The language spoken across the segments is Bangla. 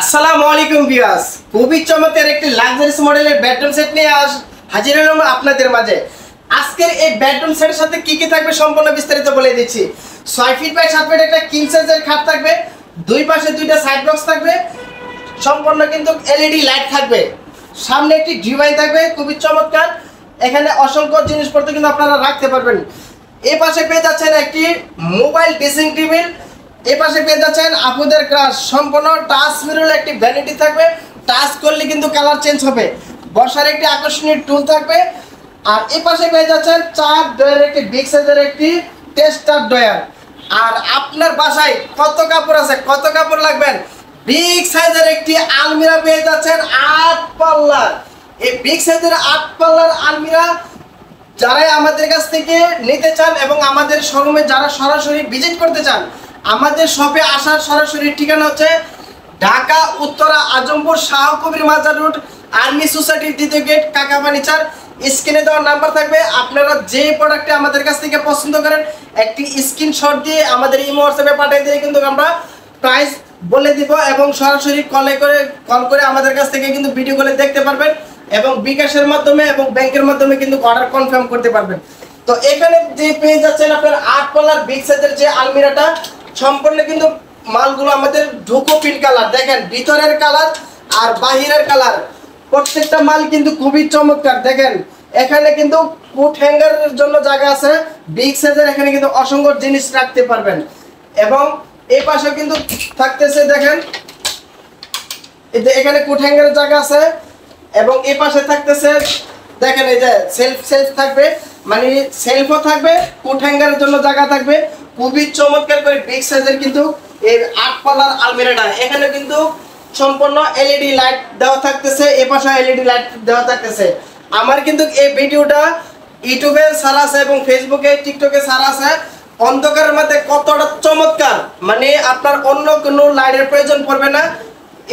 আসসালামু আলাইকুম ভিউয়ার্স, খুবই চমৎকার একটি লাক্সারিয়াস মডেলের বেডরুম সেট নিয়ে হাজির হলাম আপনাদের মাঝে। আজকের এই বেডরুম সেটের সাথে কি কি থাকবে সম্পূর্ণ বিস্তারিত বলে দিচ্ছি। 6 ফিট বাই 7 ফিট একটা কিং সাইজের খাট থাকবে, দুই পাশে দুইটা সাইড বক্স থাকবে, সম্পূর্ণ কিন্তু এলইডি লাইট থাকবে, সামনে একটি ডিভাইন থাকবে খুবই চমৎকার। এখানে অসংখ্য জিনিসপত্র কিন্তু আপনারা রাখতে পারবেন। এই পাশে পেয়ে যাচ্ছেন একটি মোবাইল ড্রেসিং টেবিল, এই পাশে পেয়ে যাচ্ছেন আপুদের ক্রাশ সম্পূর্ণ টাচ মিরর একটি ভ্যানিটি থাকবে, টাচ করলে কিন্তু কালার চেঞ্জ হবে। বসার একটি আকর্ষণীয় টুল থাকবে। আর এই পাশে পেয়ে যাচ্ছেন 4 ডয়ারের একটি বিগ সাইজের একটি টেস্টার ডয়ার। আর আপনার বাসায় কত কাপড় আছে, কত কাপড় লাগবেন, বিগ সাইজের একটি আলমিরা পেয়ে যাচ্ছেন 8 পাল্লার। এই বিগ সাইজের 8 পাল্লার আলমিরা যারাই আমাদের কাছ থেকে নিতে চান এবং আমাদের শোরুমে যারা সরাসরি ভিজিট করতে চান, আমাদের শপে আসার সরাসরি ঠিকানা হচ্ছে ঢাকা উত্তরা আজমপুর শাহ কবির মাজার রোড, আর্মি সোসাইটির দ্বিতীয় গেট, কাকা ফার্নিচার। স্ক্রিনে দেওয়ার নাম্বার থাকবে, আপনারা যে প্রোডাক্টটি আমাদের কাছ থেকে পছন্দ করেন একটি স্ক্রিনশট দিয়ে আমাদের ইমো হোয়াটসঅ্যাপে পাঠিয়ে দিয়ে কিন্তু আমরা প্রাইস বলে দিব এবং সরাসরি কল করে আমাদের কাছ থেকে কিন্তু ভিডিও কলে দেখতে পারবেন এবং বিকাশের মাধ্যমে এবং ব্যাংকের মাধ্যমে কিন্তু অর্ডার কনফার্ম করতে পারবেন। তো এখানে যে পেয়ে যাচ্ছেন আপনার 8 পাল্লার বিগ সাইজের যে আলমিরাটা, সম্পূর্ণ কিন্তু মালগুলো আমাদের ঢুকো পিন কালার, দেখেন ভিতরের কালার আর বাহিরের কালার, প্রত্যেকটা মাল কিন্তু খুবই চমৎকার। দেখেন এখানে কিন্তু কোট হ্যাঙ্গারের জন্য জায়গা আছে, বিগ সাইজের এখানে কিন্তু অসংখ্য জিনিস রাখতে পারবেন। এবং এই পাশে কিন্তু থাকতেছে দেখেন এখানে কোট হ্যাঙ্গারের জায়গা আছে এবং এই পাশে থাকতেছে দেখেন এই যে সেলফ থাকবে, মানে সেলফও থাকবে, কোট হ্যাঙ্গারের জন্য জায়গা থাকবে। খুবই চমৎকার করে বিগ সাইজের কিন্তু এই 8 পাল্লার আলমিরাটা। এখানে কিন্তু সম্পূর্ণ এলইডি লাইট দেওয়া থাকতেছে, এই পাশে এলইডি লাইট দেওয়া থাকতেছে। আমার কিন্তু এই ভিডিওটা ইউটিউবে ছাড়া আছে এবং ফেসবুকে টিকটকে ছাড়া আছে। অন্ধকারের মধ্যে কতটা চমৎকার, মানে আপনার অন্য কোনো লাইটের প্রয়োজন পড়বে না।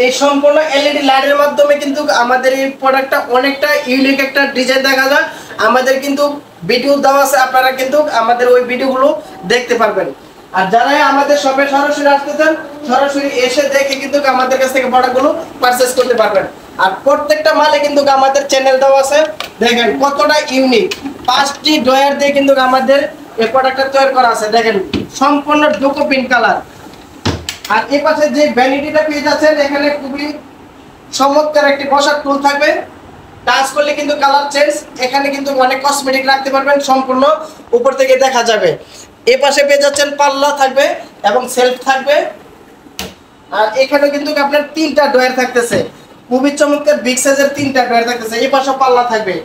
এই সম্পূর্ণ এলইডি লাইটের মাধ্যমে কিন্তু আমাদের এই প্রোডাক্টটা অনেকটা ইউনিক একটা ডিজাইন দেখা যায়। আমাদের কিন্তু ভিডিও দেওয়া আছে, আপনারা কিন্তু আমাদের ওই ভিডিওগুলো দেখতে পারবেন। আর যারাই আমাদের শপে সরাসরি আসতে চান সরাসরি এসে দেখে কিন্তু আমাদের কাছ থেকে প্রোডাক্টগুলো পারচেজ করতে পারবেন। আর প্রত্যেকটা মালে কিন্তু আমাদের চ্যানেল দেওয়া আছে, দেখেন কতটা ইউনিক। 5টি ডয়ার দিয়ে কিন্তু আমাদের এই প্রোডাক্টটা তৈরি করা আছে, দেখেন সম্পূর্ণ ডোকো পিন কালার। আর এই পাশে যে ভ্যানিটিটা পেয়ে যাচ্ছেন এখানে খুবই চমৎকার একটি বসার টুল থাকবে, টাচ করলে কিন্তু কালার চেঞ্জ। এখানে কিন্তু অনেক কসমেটিক রাখতে পারবেন, সম্পূর্ণ উপর থেকে দেখা যাবে। এই পাশে পেয়ে যাচ্ছেন পাল্লা থাকবে এবং সেলফ থাকবে। আর এখানে কিন্তু আপনার 3টা ডয়ার থাকতেছে, খুবই চমৎকার বিগ সাইজের 3টা ডয়ার থাকতেছে। এই পাশে পাল্লা থাকবে।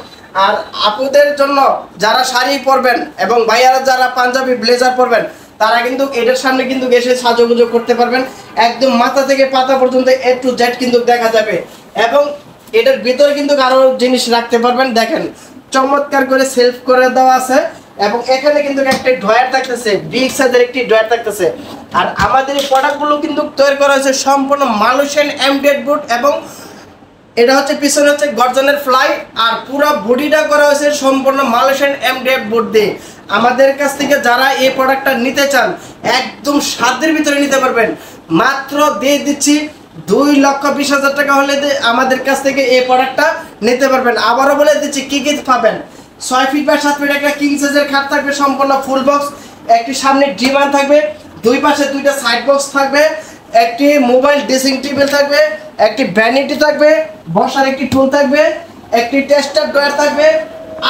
আর আপুদের জন্য যারা শাড়ি পরবেন এবং ভাইয়ারা যারা পাঞ্জাবি ব্লেজার পরবেন তারা কিন্তু এটার সামনে কিন্তু এসে সাজুগুজু করতে পারবেন, একদম মাথা থেকে পাতা পর্যন্ত A to Z কিন্তু দেখা যাবে। এবং এটার ভিতরে কিন্তু আরো জিনিস রাখতে পারবেন, দেখেন চমৎকার করে সেলফ করে দেওয়া আছে। এবং এখানে কিন্তু একটা ড্রয়ার থাকতেছে, বিগ সাইজের একটি ড্রয়ার থাকতেছে। আর আমাদের এই প্রোডাক্টগুলো কিন্তু তৈরি করা হয়েছে সম্পূর্ণ মালয়েশিয়ান এমডিএফ বোর্ড এবং এটা হচ্ছে পিছনে হচ্ছে গর্জনের ফ্লাই। আর পুরো বডিটা করা হয়েছে সম্পূর্ণ মালয়েশিয়ান এমডিএফ বোর্ড দিয়ে। আমাদের কাছ থেকে যারা এই প্রোডাক্টটা নিতে চান একদম সাধ্যের ভিতরে নিতে পারবেন, মাত্র দিয়ে দিচ্ছি 2,20,000 টাকা হলে আমাদের কাছ থেকে এই প্রোডাক্টটা নিতে পারবেন। আবারও বলে দিচ্ছি কি কি পাবেন। 6 ফিট বাই 7 ফিট একটা কিং সাইজের খাট থাকবে, সম্পূর্ণ ফুল বক্স, একটি সামনে ডিভান থাকবে, দুই পাশে দুইটা সাইড বক্স থাকবে, একটি মোবাইল ড্রেসিং টেবিল থাকবে, একটি ভ্যানিটি থাকবে, বসার একটি টুল থাকবে, একটি টেস্টার ডয়ার থাকবে,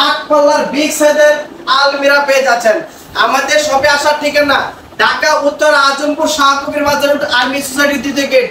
8 পাল্লার বিগ সাইজের আলমিরা পেয়ে যাচ্ছেন। আমাদের শপে আসার ঠিকানা ঢাকা উত্তর আজমপুর শাহ কবির মাজার রোড, আর্মি সোসাইটির দ্বিতীয় গেট।